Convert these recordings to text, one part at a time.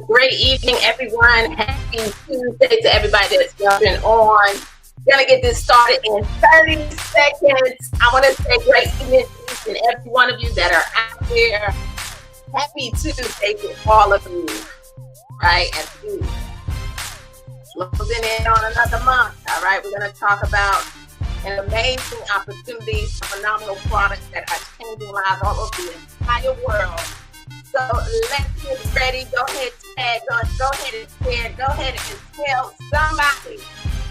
Great evening, everyone. Happy Tuesday to everybody that's jumping on. Gonna get this started in 30 seconds. I want to say great evening to each and every one of you that are out there. Happy Tuesday to all of you, right? And we closing in on another month. All right, we're gonna talk about an amazing opportunities, phenomenal products that are changing lives all over the entire world. So let's get ready. Go ahead, tag, go ahead and share. Go ahead and tell somebody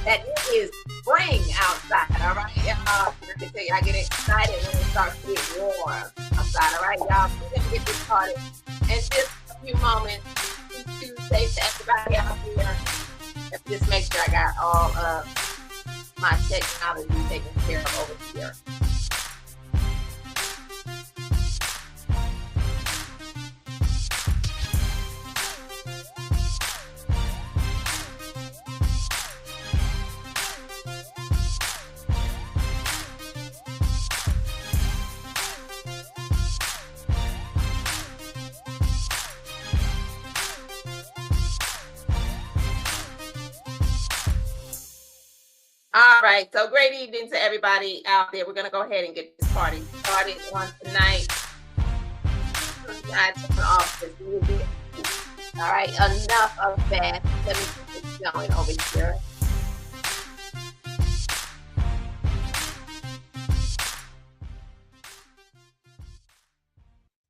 that it is spring outside. All right, y'all. Let me tell you, I get excited when it starts to get warm outside. All right, y'all. We're gonna get this started in just a few moments. Tuesday to everybody out there. Let's just make sure I got all of my technology taken care of over here. All right, so great evening to everybody out there. We're going to go ahead and get this party started on tonight. I turn off this music. All right, enough of that. Let me get this going over here.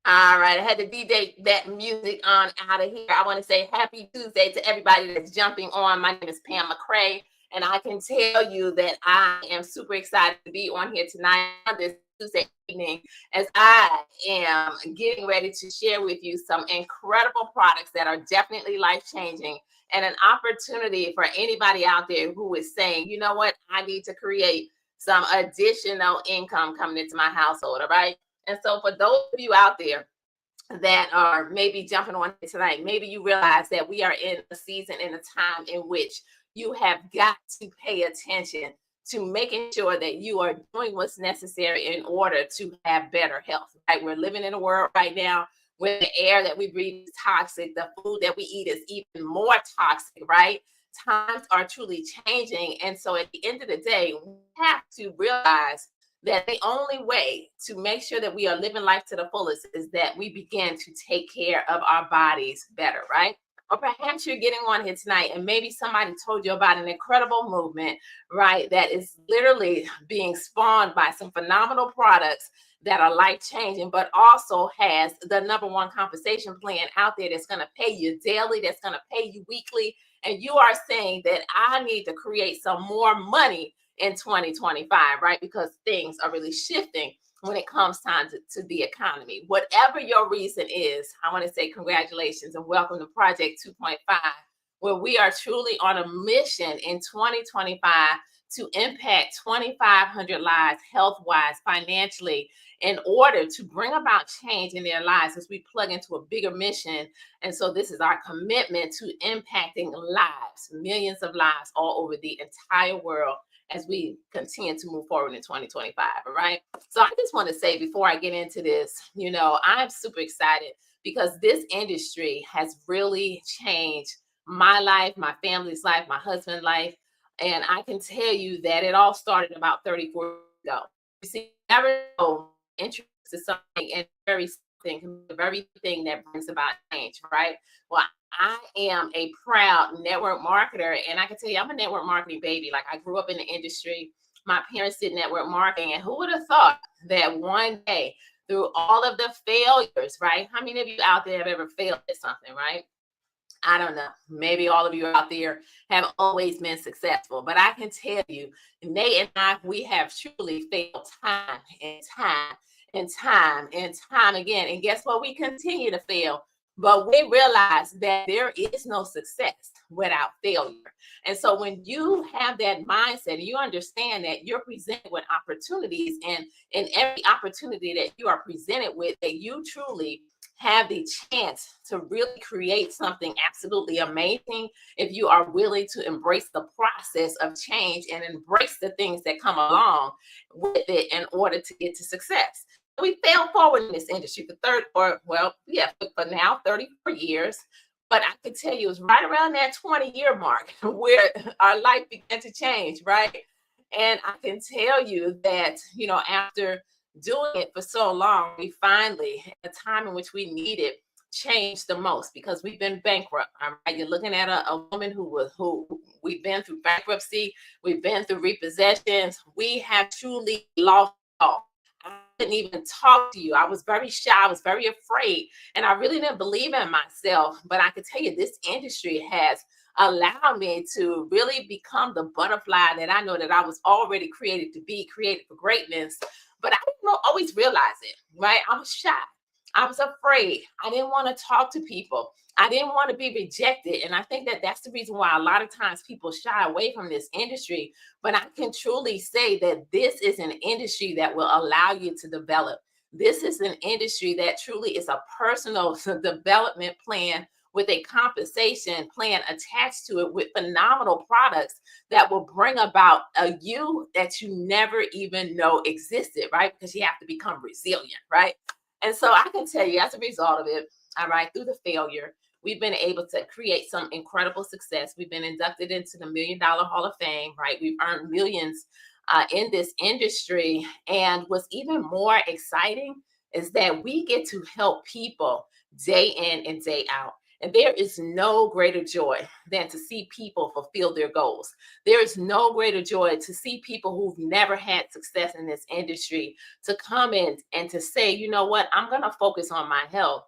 All right, I had to DJ that music on out of here. I want to say happy Tuesday to everybody that's jumping on. My name is Pam McCray. And I can tell you that I am super excited to be on here tonight, this Tuesday evening, as I am getting ready to share with you some incredible products that are definitely life-changing and an opportunity for anybody out there who is saying, you know what, I need to create some additional income coming into my household, all right? And so for those of you out there that are maybe jumping on tonight, maybe you realize that we are in a season and a time in which you have got to pay attention to making sure that you are doing what's necessary in order to have better health, right? We're living in a world right now where the air that we breathe is toxic. The food that we eat is even more toxic, right? Times are truly changing. And so at the end of the day, we have to realize that the only way to make sure that we are living life to the fullest is that we begin to take care of our bodies better, right? Or perhaps you're getting on here tonight and maybe somebody told you about an incredible movement, right, that is literally being spawned by some phenomenal products that are life-changing, but also has the number one compensation plan out there that's going to pay you daily, that's going to pay you weekly. And you are saying that I need to create some more money in 2025, right? Because things are really shifting when it comes time to the economy. Whatever your reason is, I want to say congratulations and welcome to Project 2.5, where we are truly on a mission in 2025 to impact 2,500 lives health-wise, financially, in order to bring about change in their lives as we plug into a bigger mission. And so this is our commitment to impacting lives, millions of lives all over the entire world, as we continue to move forward in 2025, all right? So I just want to say before I get into this, you know, I'm super excited because this industry has really changed my life, my family's life, my husband's life. And I can tell you that it all started about 34 years ago. You see, never know interest in something and the very thing that brings about change, right? Well, I am a proud network marketer, and I can tell you, I'm a network marketing baby. Like, I grew up in the industry. My parents did network marketing, and who would have thought that one day, through all of the failures, right? How many of you out there have ever failed at something, right? I don't know. Maybe all of you out there have always been successful, but I can tell you, Nate and I, we have truly failed time and time and time and time again. And guess what? We continue to fail, but we realize that there is no success without failure. And so when you have that mindset, you understand that you're presented with opportunities, and in every opportunity that you are presented with, that you truly have the chance to really create something absolutely amazing if you are willing to embrace the process of change and embrace the things that come along with it in order to get to success. We failed forward in this industry for now 34 years. But I could tell you it was right around that 20-year mark where our life began to change, right? And I can tell you that, after doing it for so long, we finally, at the time in which we needed change the most because we've been bankrupt. All right? You're looking at a woman who we've been through bankruptcy, we've been through repossessions, we have truly lost all. I didn't even talk to you. I was very shy, I was very afraid, and I really didn't believe in myself. But I can tell you, this industry has allowed me to really become the butterfly that I know that I was already created to be, created for greatness. But I didn't always realize it, right? I was shy. I was afraid. I didn't want to talk to people. I didn't want to be rejected. And I think that that's the reason why a lot of times people shy away from this industry. But I can truly say that this is an industry that will allow you to develop. This is an industry that truly is a personal development plan with a compensation plan attached to it with phenomenal products that will bring about a you that you never even know existed, right? Because you have to become resilient, right? And so I can tell you, as a result of it, all right, through the failure, we've been able to create some incredible success. We've been inducted into the $1 Million Hall of Fame, right? We've earned millions in this industry. And what's even more exciting is that we get to help people day in and day out. And there is no greater joy than to see people fulfill their goals. There is no greater joy to see people who've never had success in this industry to come in and to say, you know what, I'm going to focus on my health.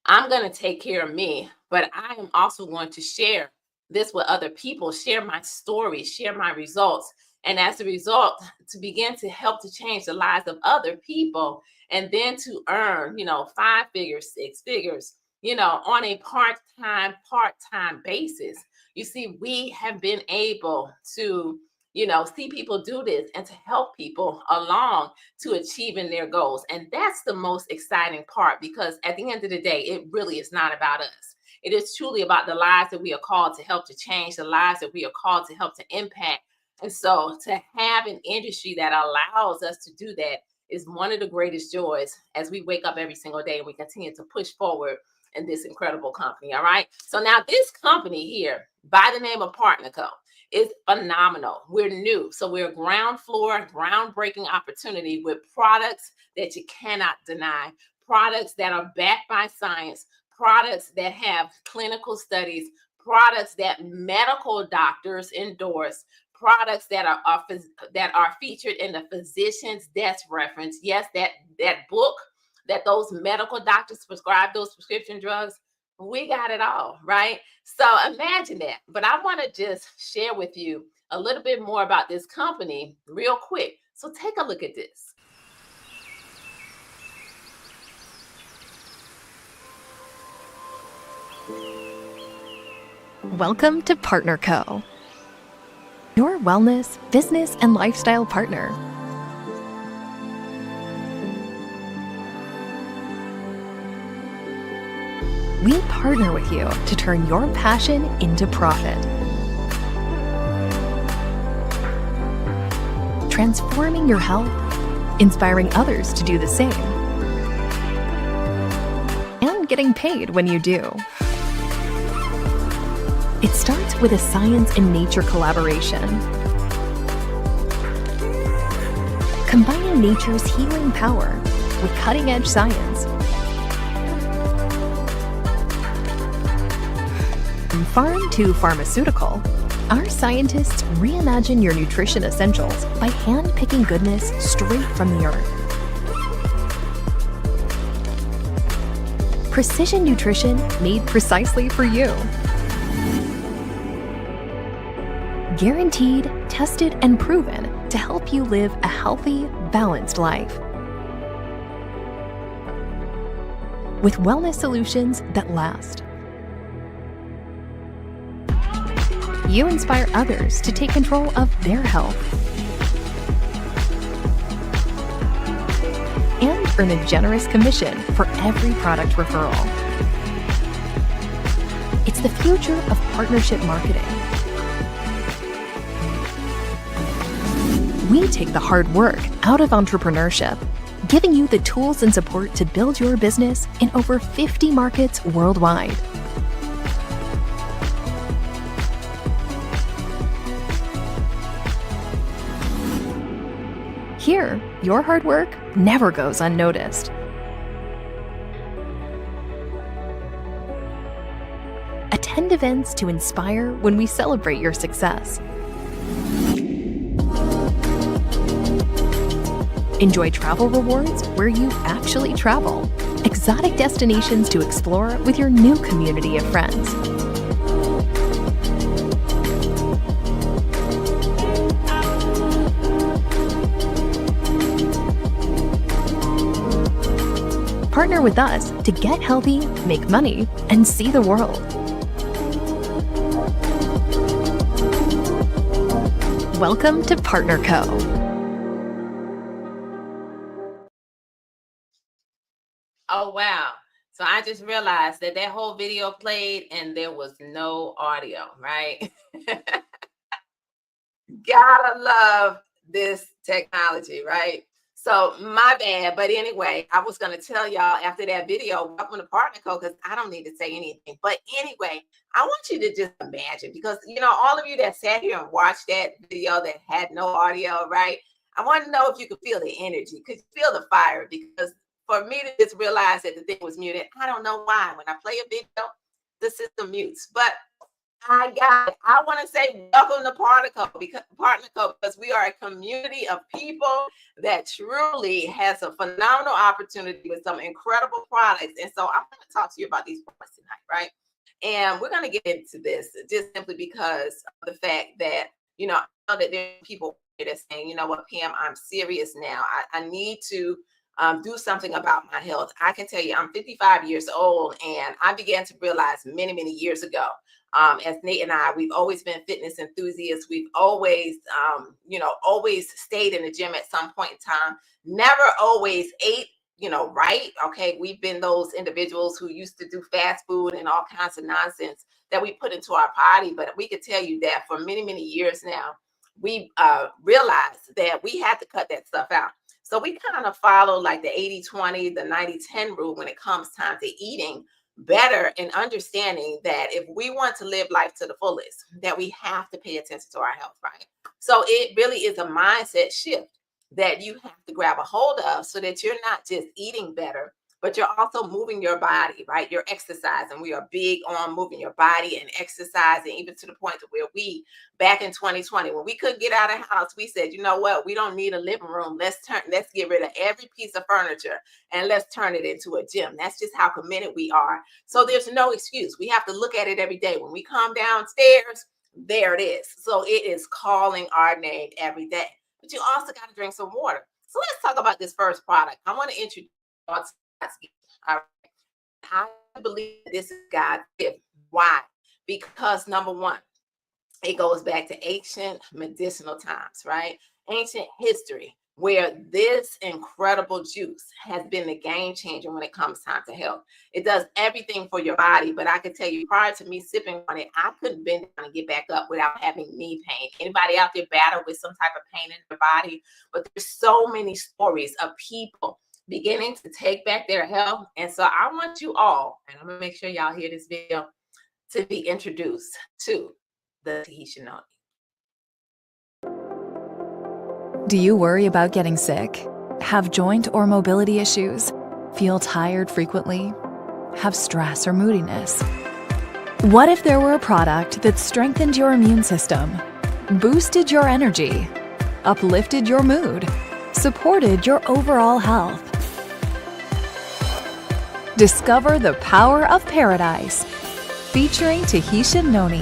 I'm going to take care of me, but I am also going to share this with other people, share my story, share my results. And as a result, to begin to help to change the lives of other people and then to earn, 5 figures, 6 figures, on a part-time basis. You see, we have been able to, see people do this and to help people along to achieving their goals. And that's the most exciting part because at the end of the day, it really is not about us. It is truly about the lives that we are called to help to change, the lives that we are called to help to impact. And so to have an industry that allows us to do that is one of the greatest joys as we wake up every single day and we continue to push forward in this incredible company. All right. So now this company here by the name of PartnerCo is phenomenal. We're new. So we're ground floor, groundbreaking opportunity with products that you cannot deny, products that are backed by science, products that have clinical studies, products that medical doctors endorse, products that are featured in the physician's desk reference. Yes, that book that those medical doctors prescribe those prescription drugs, we got it all, right? So imagine that. But I want to just share with you a little bit more about this company real quick. So take a look at this. Welcome to PartnerCo, your wellness, business, and lifestyle partner. We partner with you to turn your passion into profit, transforming your health, inspiring others to do the same, and getting paid when you do. It starts with a science and nature collaboration, combining nature's healing power with cutting-edge science. From farm to pharmaceutical, our scientists reimagine your nutrition essentials by hand-picking goodness straight from the earth. Precision nutrition made precisely for you. Guaranteed, tested, and proven to help you live a healthy, balanced life. With wellness solutions that last. You inspire others to take control of their health and earn a generous commission for every product referral. It's the future of partnership marketing. We take the hard work out of entrepreneurship, giving you the tools and support to build your business in over 50 markets worldwide. Here, your hard work never goes unnoticed. Attend events to inspire when we celebrate your success. Enjoy travel rewards where you actually travel. Exotic destinations to explore with your new community of friends. Partner with us to get healthy, make money, and see the world. Welcome to Partner Co. Oh, wow. So I just realized that whole video played and there was no audio, right? Gotta love this technology, right? So my bad. But anyway, I was going to tell y'all after that video, welcome to Partner Co, because I don't need to say anything. But anyway, I want you to just imagine, because, all of you that sat here and watched that video that had no audio, right? I want to know if you could feel the energy. Could you feel the fire? Because for me to just realize that the thing was muted, I don't know why. When I play a video, the system mutes. But I got it. I want to say welcome to Partner Co, because we are a community of people that truly has a phenomenal opportunity with some incredible products. And so I'm going to talk to you about these products tonight, right? And we're going to get into this just simply because of the fact that, I know that there are people that are saying, you know what, Pam, I'm serious now. I need to do something about my health. I can tell you, I'm 55 years old, and I began to realize many, many years ago, as Nate and I, we've always been fitness enthusiasts. We've always, always stayed in the gym at some point in time, never always ate, right. Okay. We've been those individuals who used to do fast food and all kinds of nonsense that we put into our body. But we could tell you that for many, many years now, we realized that we had to cut that stuff out. So we kind of follow like the 80-20, the 90-10 rule when it comes time to eating better and understanding that if we want to live life to the fullest, that we have to pay attention to our health, right? So it really is a mindset shift that you have to grab a hold of so that you're not just eating better, but you're also moving your body, right? You're exercising. We are big on moving your body and exercising, even to the point to where we, back in 2020, when we couldn't get out of the house, we said, you know what? We don't need a living room. Let's get rid of every piece of furniture and let's turn it into a gym. That's just how committed we are. So there's no excuse. We have to look at it every day. When we come downstairs, there it is. So it is calling our name every day. But you also got to drink some water. So let's talk about this first product. I want to introduce God's gift. All right. I believe this is God's gift. Why? Because number one, it goes back to ancient medicinal times, right? Ancient history, where this incredible juice has been the game changer when it comes time to health. It does everything for your body, but I can tell you, prior to me sipping on it, I couldn't bend down and get back up without having knee pain. Anybody out there battle with some type of pain in their body? But there's so many stories of people beginning to take back their health. And so I want you all, and I'm gonna make sure y'all hear this video, to be introduced to the Tahitian Noni. Do you worry about getting sick? Have joint or mobility issues? Feel tired frequently? Have stress or moodiness? What if there were a product that strengthened your immune system, boosted your energy, uplifted your mood, supported your overall health? Discover the power of paradise, featuring Tahitian Noni,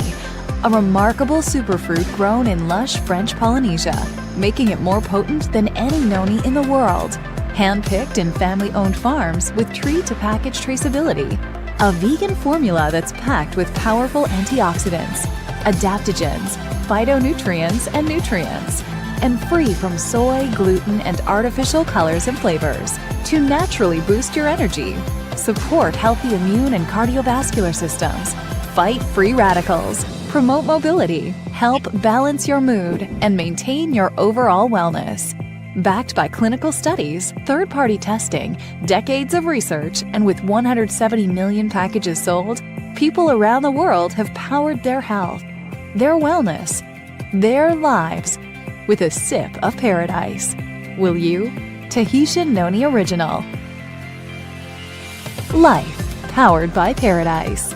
a remarkable superfruit grown in lush French Polynesia, making it more potent than any noni in the world. Hand-picked in family-owned farms with tree-to-package traceability. A vegan formula that's packed with powerful antioxidants, adaptogens, phytonutrients, and nutrients, and free from soy, gluten, and artificial colors and flavors to naturally boost your energy, support healthy immune and cardiovascular systems, fight free radicals, promote mobility, help balance your mood, and maintain your overall wellness. Backed by clinical studies, third-party testing, decades of research, and with 170 million packages sold, people around the world have powered their health, their wellness, their lives with a sip of paradise. Will you? Tahitian Noni Original. Life, powered by Paradise.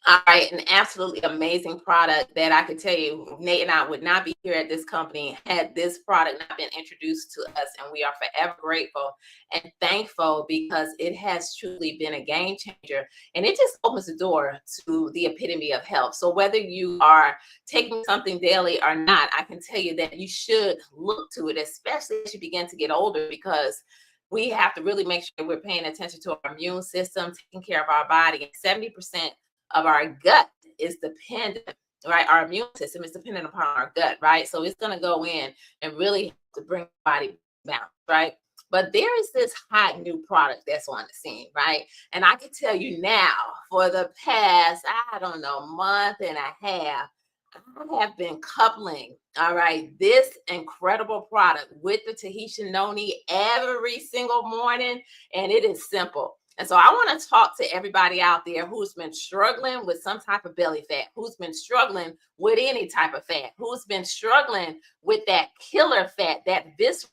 All right, an absolutely amazing product that I could tell you, Nate and I would not be here at this company had this product not been introduced to us. And we are forever grateful and thankful because it has truly been a game changer. And it just opens the door to the epitome of health. So whether you are taking something daily or not, I can tell you that you should look to it, especially as you begin to get older, because we have to really make sure we're paying attention to our immune system, taking care of our body. And 70% of our gut is dependent, right? Our immune system is dependent upon our gut, right? So it's going to go in and really have to bring the body balance, right? But there is this hot new product that's on the scene, right? And I can tell you now, for the past, I don't know, month and a half, I have been coupling, all right, this incredible product with the Tahitian Noni every single morning, and it is simple. And so I want to talk to everybody out there who's been struggling with some type of belly fat, who's been struggling with any type of fat, who's been struggling with that killer fat, that visceral,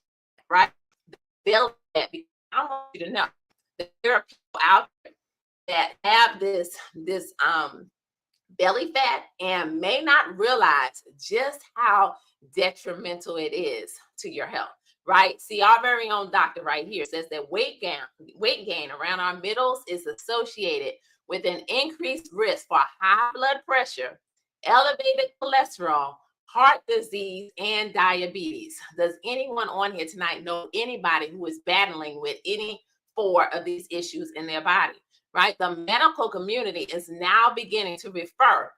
right? Belly fat. I want you to know that there are people out there that have this belly fat and may not realize just how detrimental it is to your health. Right? See, our very own doctor right here says that weight gain around our middles is associated with an increased risk for high blood pressure, elevated cholesterol, heart disease, and diabetes. Does anyone on here tonight know anybody who is battling with any 4 of these issues in their body? Right? The medical community is now beginning to refer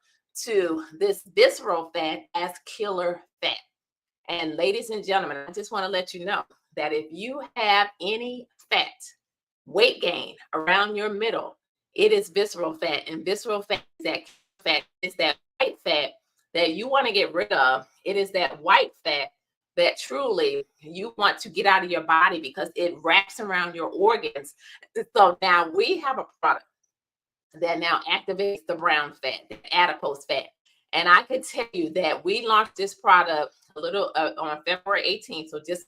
to this visceral fat as killer fat. And ladies and gentlemen, I just want to let you know that if you have any fat, weight gain around your middle, it is visceral fat. And visceral fat is that white fat that you want to get rid of. It is that white fat that truly you want to get out of your body because it wraps around your organs. So now we have a product that now activates the brown fat, the adipose fat. And I could tell you that we launched this product a little on February 18th, so just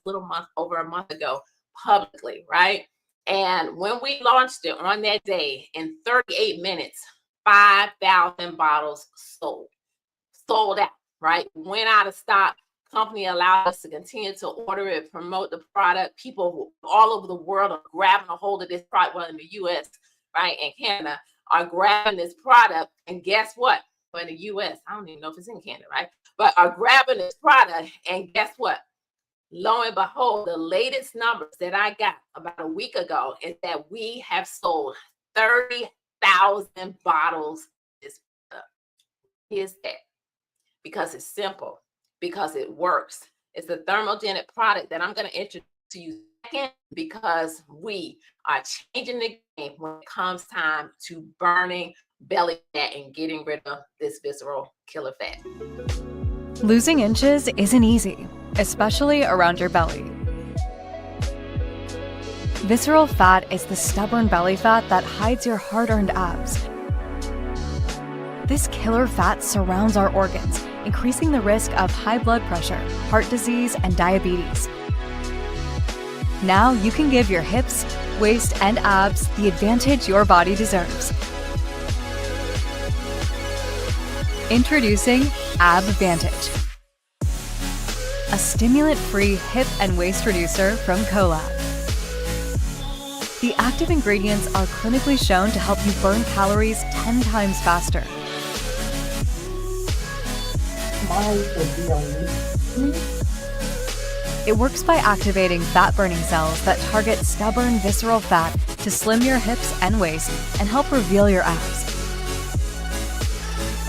over a month ago, publicly, right? And when we launched it on that day, in 38 minutes, 5,000 bottles sold out, right? Went out of stock. Company allowed us to continue to order it, promote the product. People all over the world are grabbing a hold of this product. Well, in the U.S., right, and Canada are grabbing this product, and guess what? But in the US, I don't even know if it's in Canada, right? But are grabbing this product, and guess what? Lo and behold, the latest numbers that I got about a week ago is that we have sold 30,000 bottles. Here's that. Because it's simple, because it works. It's a thermogenic product that I'm going to introduce to you second, because we are changing the game when it comes time to burning belly fat and getting rid of this visceral killer fat. Losing inches isn't easy, especially around your belly. Visceral fat is the stubborn belly fat that hides your hard-earned abs. This killer fat surrounds our organs, increasing the risk of high blood pressure, heart disease, and diabetes. Now you can give your hips, waist, and abs the advantage your body deserves. Introducing AbVantage, a stimulant-free hip and waist reducer from Colab. The active ingredients are clinically shown to help you burn calories 10 times faster. It works by activating fat-burning cells that target stubborn visceral fat to slim your hips and waist and help reveal your abs.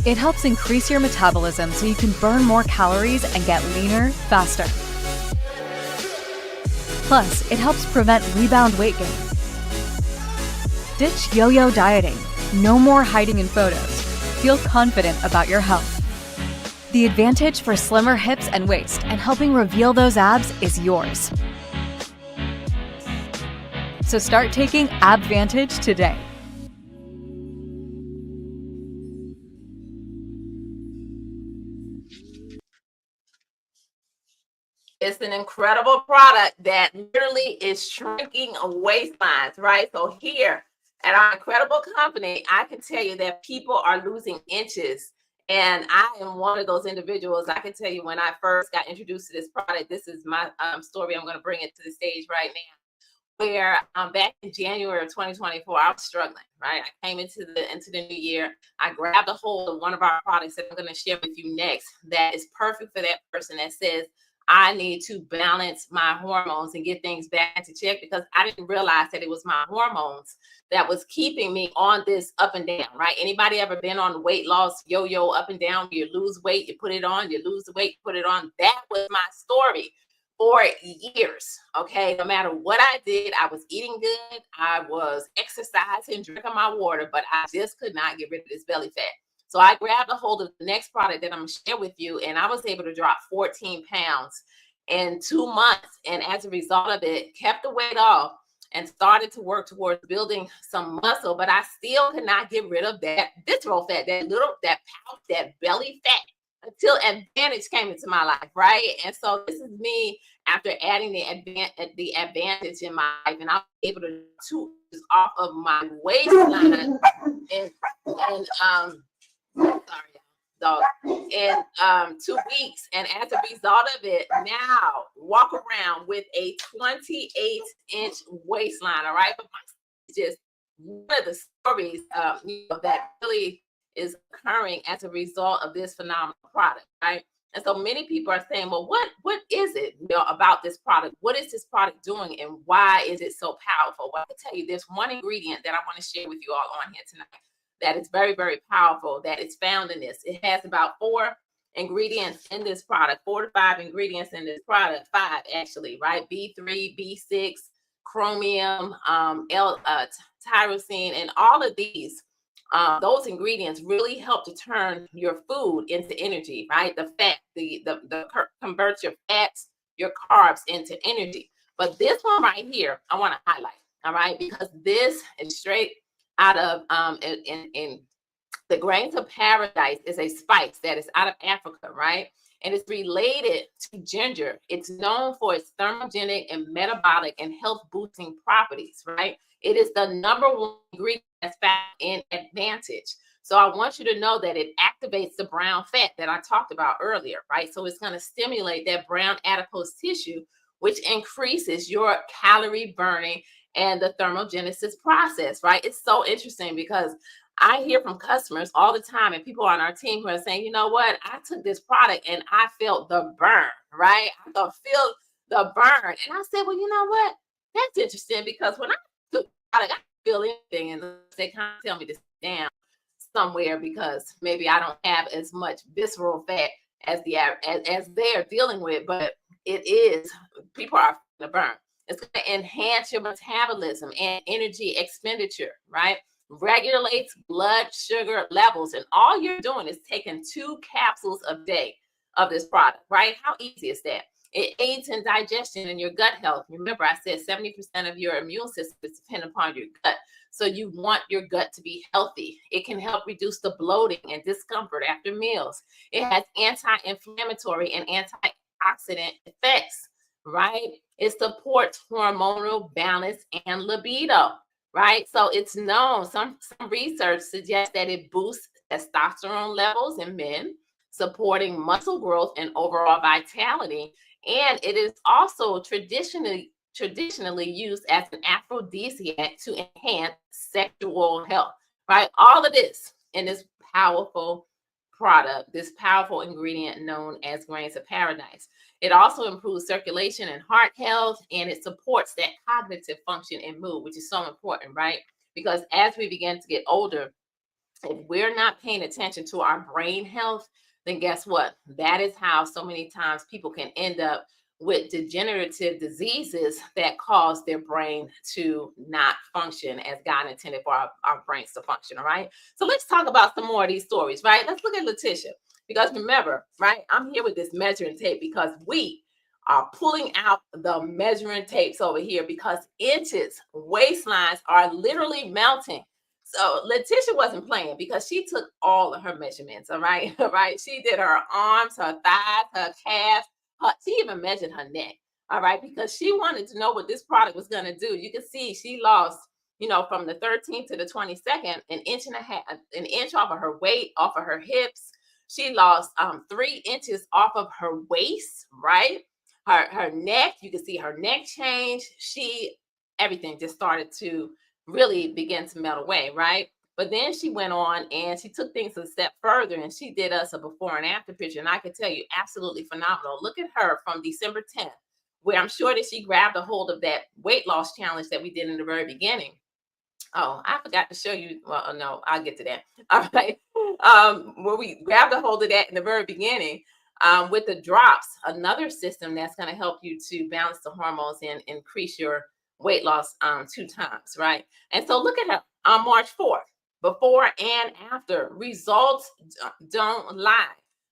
It helps increase your metabolism so you can burn more calories and get leaner faster. Plus, it helps prevent rebound weight gain. Ditch yo-yo dieting. No more hiding in photos. Feel confident about your health. The advantage for slimmer hips and waist and helping reveal those abs is yours. So start taking AbVantage today. It's an incredible product that literally is shrinking waistlines, right? So here at our incredible company, I can tell you that people are losing inches. And I am one of those individuals. I can tell you when I first got introduced to this product, this is my story. I'm going to bring it to the stage right now. Where back in January of 2024, I was struggling, right? I came into the new year. I grabbed a hold of one of our products that I'm going to share with you next that is perfect for that person that says, I need to balance my hormones and get things back into check, because I didn't realize that it was my hormones that was keeping me on this up and down, right? Anybody ever been on weight loss yo-yo up and down? You lose weight, you put it on, you lose the weight, you put it on. That was my story for years. Okay, no matter what I did, I was eating good, I was exercising, drinking my water, but I just could not get rid of this belly fat. So I grabbed a hold of the next product that I'm gonna share with you, and I was able to drop 14 pounds in 2 months. And as a result of it, kept the weight off and started to work towards building some muscle, but I still could not get rid of that visceral fat, that pouch, that belly fat, until Advantage came into my life, right? And so this is me after adding the Advantage in my life, and I was able to 2 inches off of my waistline sorry, dog, in 2 weeks. And as a result of it, now walk around with a 28-inch waistline. All right, but my just one of the stories that really is occurring as a result of this phenomenal product, right? And so many people are saying, well, what is it about this product? What is this product doing, and why is it so powerful? Well, I can tell you there's one ingredient that I want to share with you all on here tonight that is very, very powerful, that is found in this. It has about 4 ingredients in this product, 4 to 5 ingredients in this product, 5 actually, right? B3, B6, chromium, tyrosine, and all of these. Those ingredients really help to turn your food into energy, right? The fat, converts your fats, your carbs into energy. But this one right here, I want to highlight, all right, because this is straight out of in the Grains of Paradise is a spice that is out of Africa, right? And it's related to ginger. It's known for its thermogenic and metabolic and health boosting properties, right? It is the #1 ingredient that's found in Advantage. So I want you to know that it activates the brown fat that I talked about earlier, right? So it's going to stimulate that brown adipose tissue, which increases your calorie burning and the thermogenesis process, right? It's so interesting because I hear from customers all the time and people on our team who are saying, you know what, I took this product and I felt the burn, right? I could feel the burn. And I said, well, you know what? That's interesting, because when I took the product, I didn't feel anything. And they kind of tell me to sit down somewhere because maybe I don't have as much visceral fat as they're dealing with, but it is, people are feeling the burn. It's going to enhance your metabolism and energy expenditure, right? Regulates blood sugar levels. And all you're doing is taking 2 capsules a day of this product, right? How easy is that? It aids in digestion and your gut health. Remember, I said 70% of your immune system is dependent upon your gut. So you want your gut to be healthy. It can help reduce the bloating and discomfort after meals. It has anti-inflammatory and antioxidant effects, right? It supports hormonal balance and libido, right? So it's known, some research suggests that it boosts testosterone levels in men, supporting muscle growth and overall vitality. And it is also traditionally used as an aphrodisiac to enhance sexual health, right? All of this in this powerful product, this powerful ingredient known as Grains of Paradise. It also improves circulation and heart health, and it supports that cognitive function and mood, which is so important, right? Because as we begin to get older, if we're not paying attention to our brain health, then guess what? That is how so many times people can end up with degenerative diseases that cause their brain to not function as God intended for our brains to function, all right? So let's talk about some more of these stories, right? Let's look at Letitia, because remember, right, I'm here with this measuring tape because we are pulling out the measuring tapes over here because inches, waistlines are literally melting. So Letitia wasn't playing because she took all of her measurements, all right? All right. She did her arms, her thighs, her calves, She even measured her neck. All right, because she wanted to know what this product was going to do. You can see she lost, from the 13th to the 22nd, an inch and a half, an inch off of her weight, off of her hips. She lost 3 inches off of her waist, right? Her neck, you can see her neck change. Everything just started to really begin to melt away, right? But then she went on and she took things a step further and she did us a before and after picture. And I can tell you, absolutely phenomenal. Look at her from December 10th, where I'm sure that she grabbed a hold of that weight loss challenge that we did in the very beginning. Oh, I forgot to show you. Well, no, I'll get to that. All right. Where we grabbed a hold of that in the very beginning, with the drops, another system that's going to help you to balance the hormones and increase your weight loss 2 times, right? And so look at her on March 4th, before and after. Results don't lie.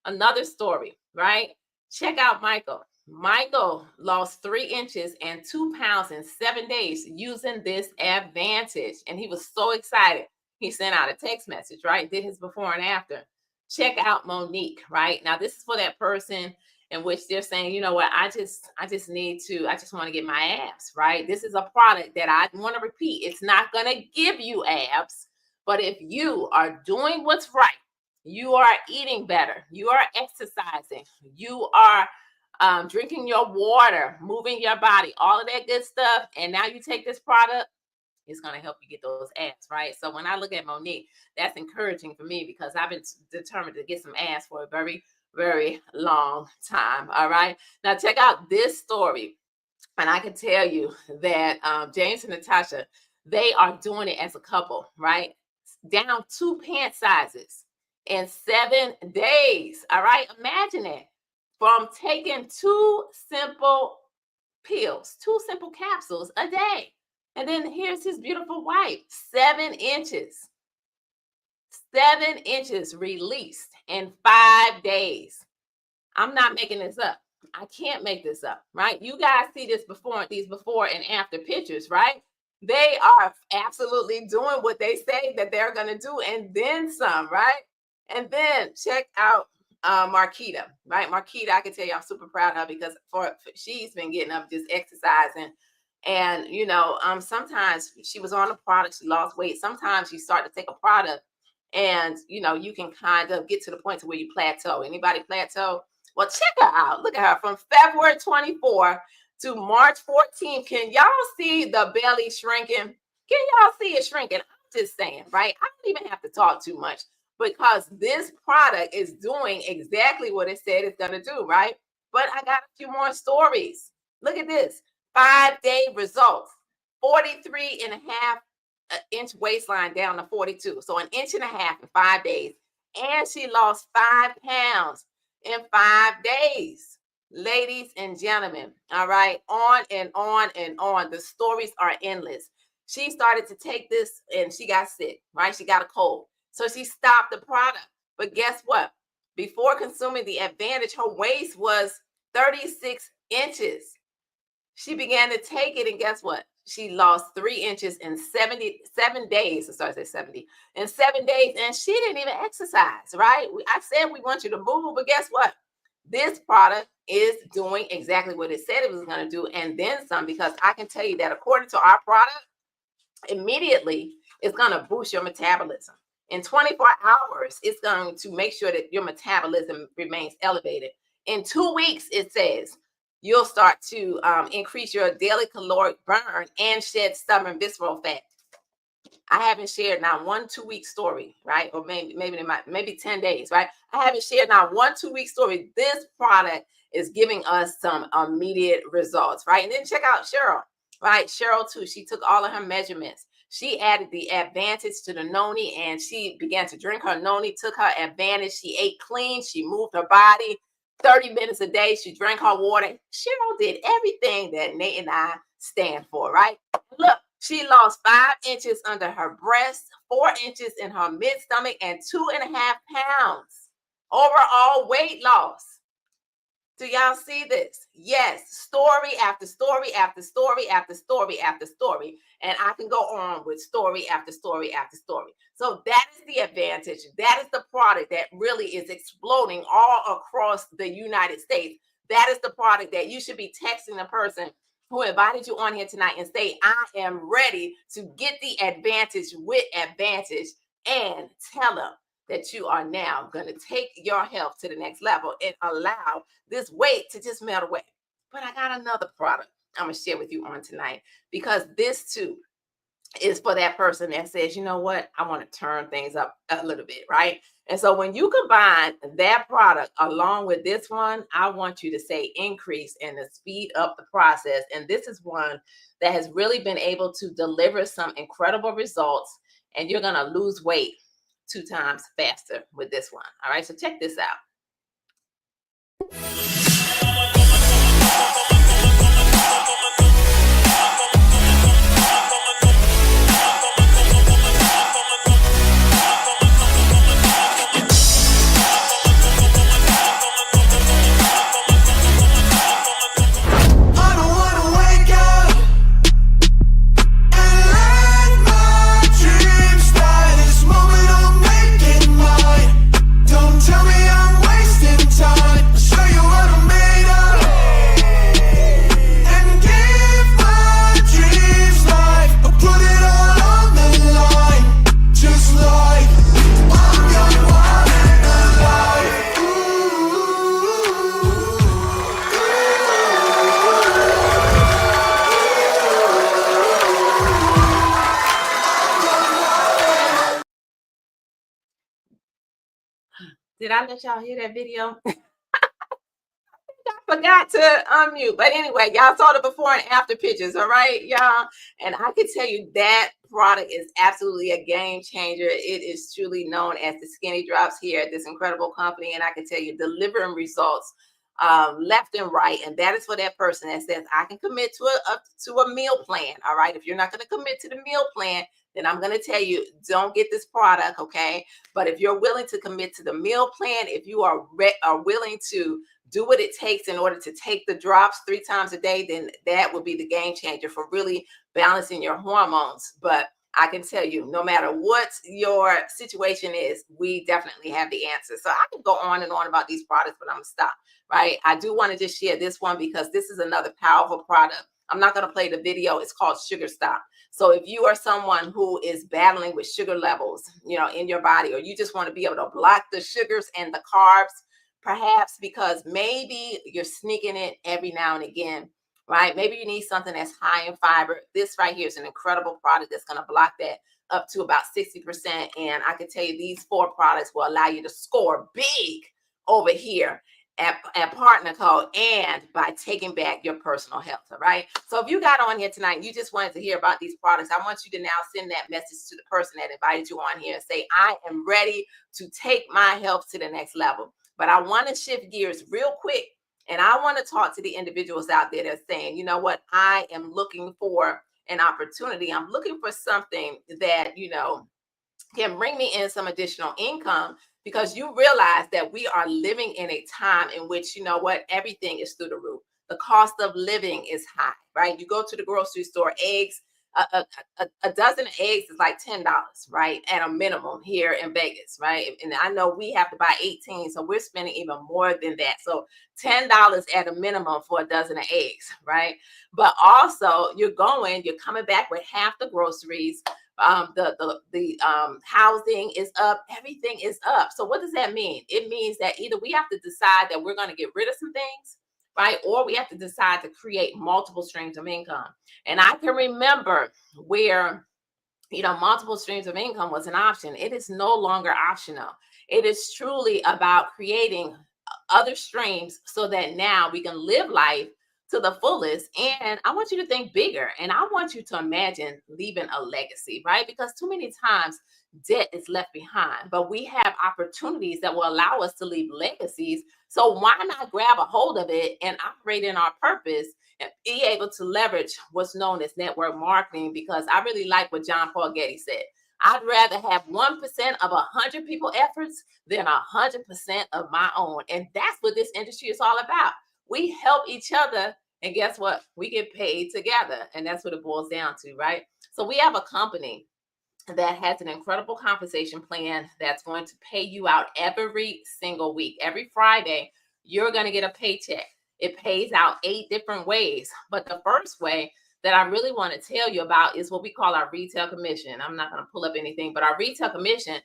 Another story, right? Check out Michael. Michael lost 3 inches and 2 pounds in 7 days using this advantage. And he was so excited. He sent out a text message, right? Did his before and after. Check out Monique, right? Now, this is for that person in which they're saying, you know what, I just want to get my abs, right? This is a product that I want to repeat. It's not going to give you abs, but if you are doing what's right, you are eating better, you are exercising, you are drinking your water, moving your body, all of that good stuff, and now you take this product, it's going to help you get those abs, right? So when I look at Monique, that's encouraging for me because I've been determined to get some abs for a very, very long time. All right. Now check out this story. And I can tell you that James and Natasha, they are doing it as a couple, right? Down 2 pant sizes in 7 days. All right. Imagine it. From taking 2 simple pills, 2 simple capsules a day. And then here's his beautiful wife, 7 inches. 7 inches released in 5 days. I'm not making this up. I can't make this up, right? You guys see these before and after pictures, right? They are absolutely doing what they say that they're going to do and then some, right? And then check out Marquita, right? Marquita, I can tell you I'm super proud of her because she's been getting up just exercising. And, sometimes she was on a product, she lost weight. Sometimes you start to take a product and, you can kind of get to the point to where you plateau. Anybody plateau? Well, check her out. Look at her from February 24 to March 14. Can y'all see the belly shrinking? Can y'all see it shrinking? I'm just saying, right? I don't even have to talk too much because this product is doing exactly what it said it's going to do, right? But I got a few more stories. Look at this. 5-day results, 43 and a half inch waistline down to 42. So an inch and a half in 5 days. And she lost 5 pounds in 5 days. Ladies and gentlemen, all right, on and on and on. The stories are endless. She started to take this and she got sick, right? She got a cold. So she stopped the product. But guess what? Before consuming the advantage, her waist was 36 inches. She began to take it, and guess what? She lost 3 inches in 7 days. So I said 70 in 7 days, and she didn't even exercise, right? I said we want you to move, but guess what? This product is doing exactly what it said it was going to do, and then some, because I can tell you that according to our product, immediately it's going to boost your metabolism. In 24 hours, it's going to make sure that your metabolism remains elevated. In 2 weeks, it says, you'll start to increase your daily caloric burn and shed stubborn visceral fat. I haven't shared now 1 2-week story, right? Or maybe 10 days, right? I haven't shared now 1 2-week story. This product is giving us some immediate results, right? And then check out Cheryl, right? Cheryl too. She took all of her measurements. She added the advantage to the noni and she began to drink her noni, took her advantage. She ate clean. She moved her body 30 minutes a day. She drank her water. Cheryl did everything that Nate and I stand for, right? Look, she lost 5 inches under her breast, 4 inches in her mid-stomach, and 2.5 pounds. Overall weight loss. Do y'all see this? Yes, story after story after story after story after story. And I can go on with story after story after story. So that is the advantage. That is the product that really is exploding all across the United States. that is the product that you should be texting the person who invited you on here tonight and say, I am ready to get the advantage with advantage, and tell them that you are now going to take your health to the next level and allow this weight to just melt away. But I got another product I'm going to share with you on tonight, because this too is for that person that says, you know what, I want to turn things up a little bit, right? And so when you combine that product along with this one, I want you to say increase and to speed up the process. And this is one that has really been able to deliver some incredible results, and you're going to lose weight 2 times faster with this one. All right, so check this out. Did I let y'all hear that video? I forgot to unmute. But anyway, y'all saw the before and after pictures, all right, y'all? And I can tell you that product is absolutely a game changer. It is truly known as the Skinny Drops here at this incredible company. And I can tell you, delivering results left and right. And that is for that person that says, I can commit to a meal plan, all right? If you're not going to commit to the meal plan, then I'm going to tell you, don't get this product, okay? But if you're willing to commit to the meal plan, if you are willing to do what it takes in order to take the drops 3 times a day, then that will be the game changer for really balancing your hormones. But I can tell you, no matter what your situation is, we definitely have the answer. So I can go on and on about these products, but I'm going to stop, right? I do want to just share this one because this is another powerful product. I'm not going to play the video. It's called Sugar Stop. So if you are someone who is battling with sugar levels, in your body, or you just want to be able to block the sugars and the carbs, perhaps because maybe you're sneaking it every now and again, right? Maybe you need something that's high in fiber. This right here is an incredible product that's going to block that up to about 60%. And I can tell you these 4 products will allow you to score big over here at Partner Code, and by taking back your personal health, all right? So if you got on here tonight and you just wanted to hear about these products, I want you to now send that message to the person that invited you on here and say, I am ready to take my health to the next level. But I want to shift gears real quick, and I want to talk to the individuals out there that's saying, you know what, I am looking for an opportunity. I'm looking for something that, can bring me in some additional income, because you realize that we are living in a time in which, everything is through the roof. The cost of living is high, right? You go to the grocery store, eggs, a dozen of eggs is like $10, right? At a minimum here in Vegas, right? And I know we have to buy 18, so we're spending even more than that. So $10 at a minimum for a dozen of eggs, right? But also you're coming back with half the groceries. The housing is up, everything is up. So what does that mean? It means that either we have to decide that we're going to get rid of some things, right? Or we have to decide to create multiple streams of income. And I can remember where, multiple streams of income was an option. It is no longer optional. It is truly about creating other streams so that now we can live life to the fullest. And I want you to think bigger, and I want you to imagine leaving a legacy, right? Because too many times debt is left behind, but we have opportunities that will allow us to leave legacies. So why not grab a hold of it and operate in our purpose and be able to leverage what's known as network marketing? Because I really like what John Paul Getty said. I'd rather have 1% of 100 people efforts than 100% of my own. And that's what this industry is all about. We help each other, and guess what? We get paid together. And that's what it boils down to, right? So we have a company that has an incredible compensation plan that's going to pay you out every single week. Every Friday, you're going to get a paycheck. It pays out 8 different ways. But the first way that I really want to tell you about is what we call our retail commission. I'm not going to pull up anything, but our retail commission.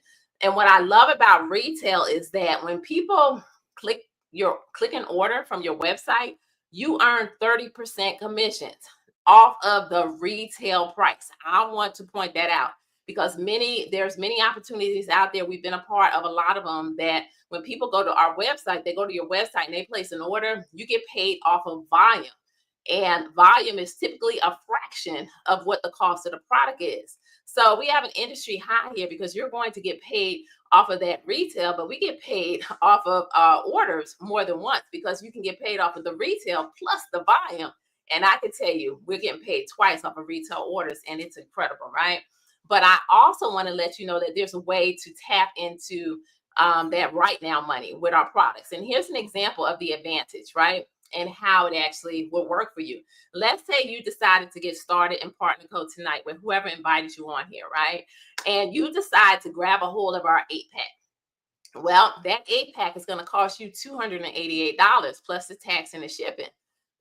And what I love about retail is that when people click an order from your website, you earn 30% commissions off of the retail price. I want to point that out because there's many opportunities out there. We've been a part of a lot of them that when people go to our website, they go to your website and they place an order, you get paid off of volume. And volume is typically a fraction of what the cost of the product is. So we have an industry high here because you're going to get paid off of that retail, but we get paid off of orders more than once because you can get paid off of the retail plus the volume. And I can tell you, we're getting paid twice off of retail orders, and it's incredible, right? But I also want to let you know that there's a way to tap into that right now money with our products. And here's an example of the advantage, right? And how it actually will work for you. Let's say you decided to get started in Partner Code tonight with whoever invited you on here, right? And you decide to grab a hold of our 8-pack. Well, that 8-pack is going to cost you $288 plus the tax and the shipping.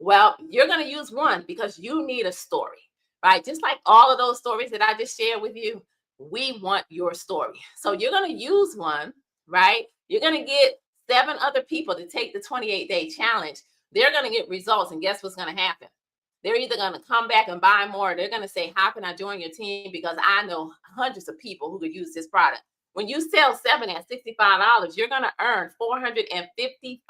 Well, you're going to use one because you need a story, right? Just like all of those stories that I just shared with you, we want your story. So you're going to use one, right? You're going to get 7 other people to take the 28-day challenge. They're going to get results, and guess what's going to happen? They're either going to come back and buy more, or they're going to say, how can I join your team? Because I know hundreds of people who could use this product. When you sell 7 at $65, you're going to earn $455,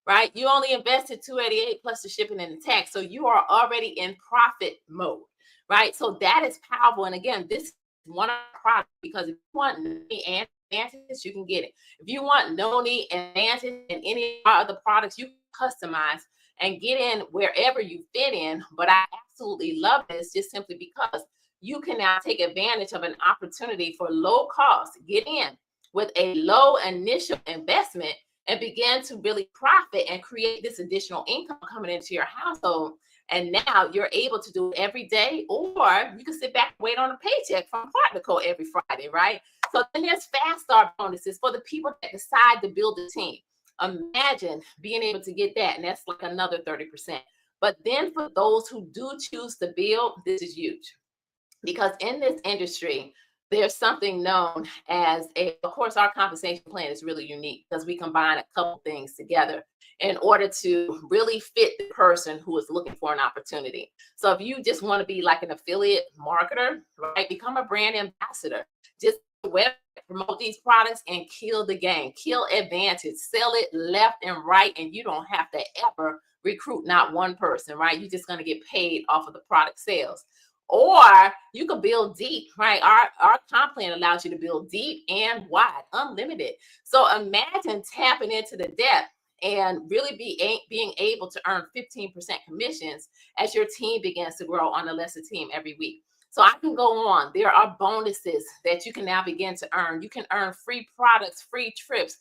right? You only invested $288 plus the shipping and the tax. So you are already in profit mode, right? So that is powerful. And again, this is one of our products because if you want any advantage, you can get it. If you want Noni advantage and any of the products, you can customize and get in wherever you fit in. But I absolutely love this just simply because you can now take advantage of an opportunity for low cost, get in with a low initial investment and begin to really profit and create this additional income coming into your household. And now you're able to do it every day, or you can sit back and wait on a paycheck from Partner Code every Friday, right? So then there's fast start bonuses for the people that decide to build a team. Imagine being able to get that, and that's like another 30%. But then for those who do choose to build, this is huge. Because in this industry, there's something known as of course, our compensation plan is really unique because we combine a couple things together in order to really fit the person who is looking for an opportunity. So if you just want to be like an affiliate marketer, right, become a brand ambassador. Just promote these products and kill the game, kill advantage, sell it left and right, and you don't have to ever recruit not one person, right? You're just going to get paid off of the product sales. Or you could build deep, right? Our comp plan allows you to build deep and wide, unlimited. So imagine tapping into the depth and really being able to earn 15% commissions as your team begins to grow on a lesser team every week. So I can go on. There are bonuses that you can now begin to earn. You can earn free products, free trips.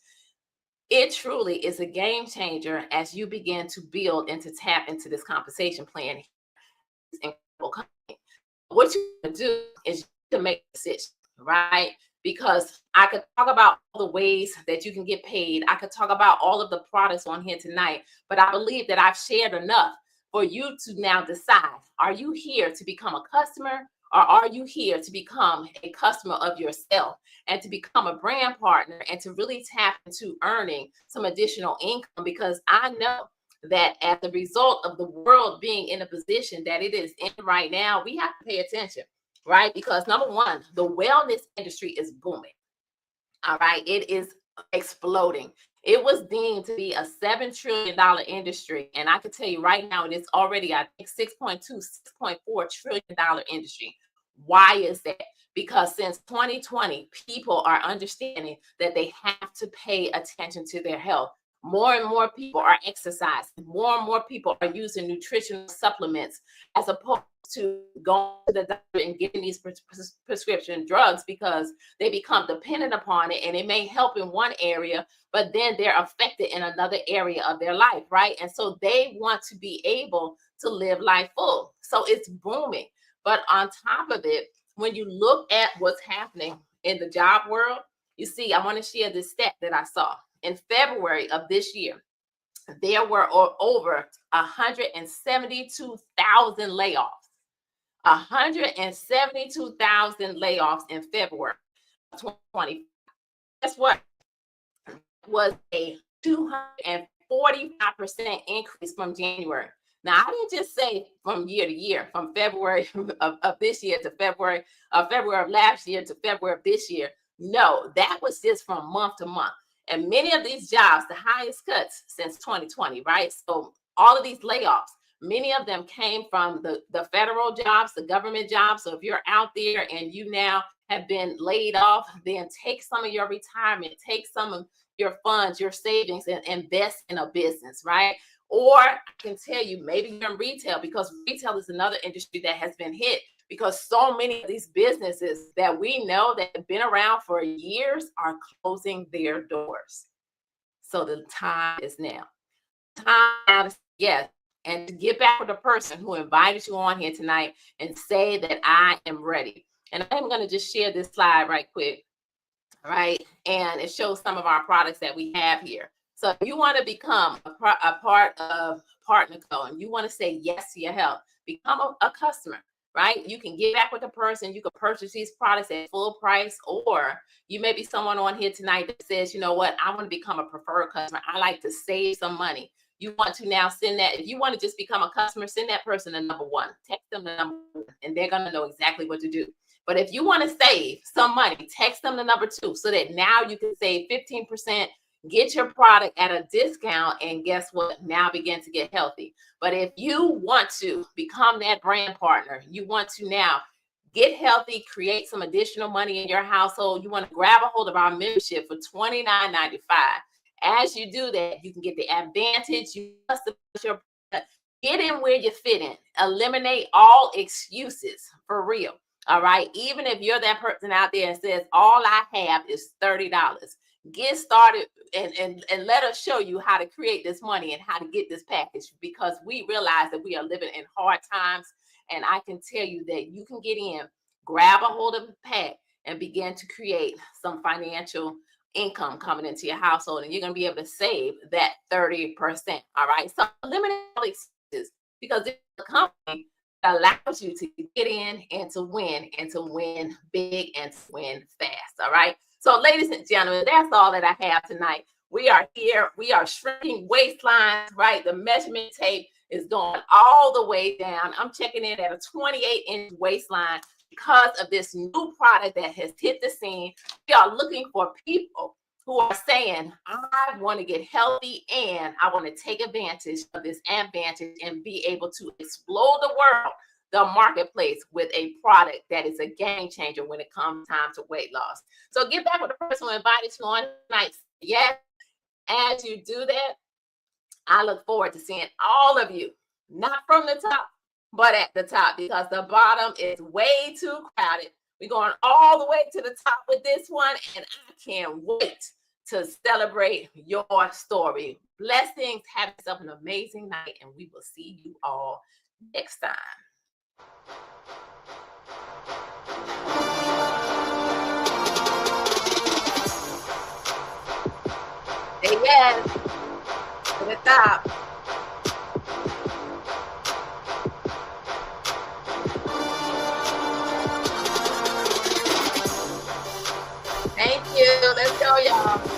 It truly is a game changer as you begin to build and to tap into this compensation plan. It's incredible. What you can do is to make a decision, right? Because I could talk about all the ways that you can get paid. I could talk about all of the products on here tonight, but I believe that I've shared enough for you to now decide, are you here to become a customer, or are you here to become a customer of yourself and to become a brand partner and to really tap into earning some additional income? Because I know that as a result of the world being in a position that it is in right now, we have to pay attention, right? Because number one, the wellness industry is booming. All right. It is exploding. It was deemed to be a $7 trillion industry. And I can tell you right now, it is already, I think, $6.4 trillion industry. Why is that? Because since 2020, people are understanding that they have to pay attention to their health. More and more people are exercising. More and more people are using nutritional supplements as opposed to going to the doctor and getting these prescription drugs because they become dependent upon it, and it may help in one area, but then they're affected in another area of their life, right? And so they want to be able to live life full. So it's booming. But on top of it, when you look at what's happening in the job world, you see, I want to share this stat that I saw. In February of this year, there were over 172,000 layoffs. 172,000 layoffs in February of 2020. Guess what? It was a 245% increase from January. Now, I didn't just say from year to year, from February of this year to February of last year to February of this year. No, that was just from month to month. And many of these jobs, the highest cuts since 2020, right? So all of these layoffs, many of them came from the federal jobs, the government jobs. So if you're out there and you now have been laid off, then take some of your retirement, take some of your funds, your savings, and invest in a business, right? Or I can tell you, maybe you're in retail, because retail is another industry that has been hit, because so many of these businesses that we know that have been around for years are closing their doors. So the time is now. Time now to say yes, and to get back with the person who invited you on here tonight and say that I am ready. And I'm going to just share this slide right quick, right? And it shows some of our products that we have here. So if you want to become a part of PartnerCo and you want to say yes to your help, become a customer, right? You can get back with the person. You can purchase these products at full price, or you may be someone on here tonight that says, you know what, I want to become a preferred customer. I like to save some money. You want to now send that. If you want to just become a customer, send that person the number 1. Text them the number 1, and they're going to know exactly what to do. But if you want to save some money, text them the number 2, so that now you can save 15%, get your product at a discount, and guess what? Now begin to get healthy. But if you want to become that brand partner, you want to now get healthy, create some additional money in your household, you want to grab a hold of our membership for $29.95. As you do that, you can get the advantage. You customize your product, get in where you fit in, eliminate all excuses, for real. All right. Even if you're that person out there and says, all I have is $30, get started and let us show you how to create this money and how to get this package, because we realize that we are living in hard times. And I can tell you that you can get in, grab a hold of the pack, and begin to create some financial income coming into your household, and you're going to be able to save that 30%. All right. So eliminate all excuses, because it's a company that allows you to get in and to win big and to win fast. All right. So ladies and gentlemen, that's all that I have tonight. We are here. We are shrinking waistlines, right? The measurement tape is going all the way down. I'm checking in at a 28-inch waistline because of this new product that has hit the scene. We are looking for people who are saying, I want to get healthy and I want to take advantage of this advantage and be able to explode the world, the marketplace, with a product that is a game changer when it comes time to weight loss. So get back with the person who invited you on tonight. Yes, as you do that, I look forward to seeing all of you, not from the top, but at the top, because the bottom is way too crowded. We're going all the way to the top with this one, and I can't wait to celebrate your story. Blessings. Have yourself an amazing night, and we will see you all next time. Say yes to the top. Thank you. Let's go, y'all.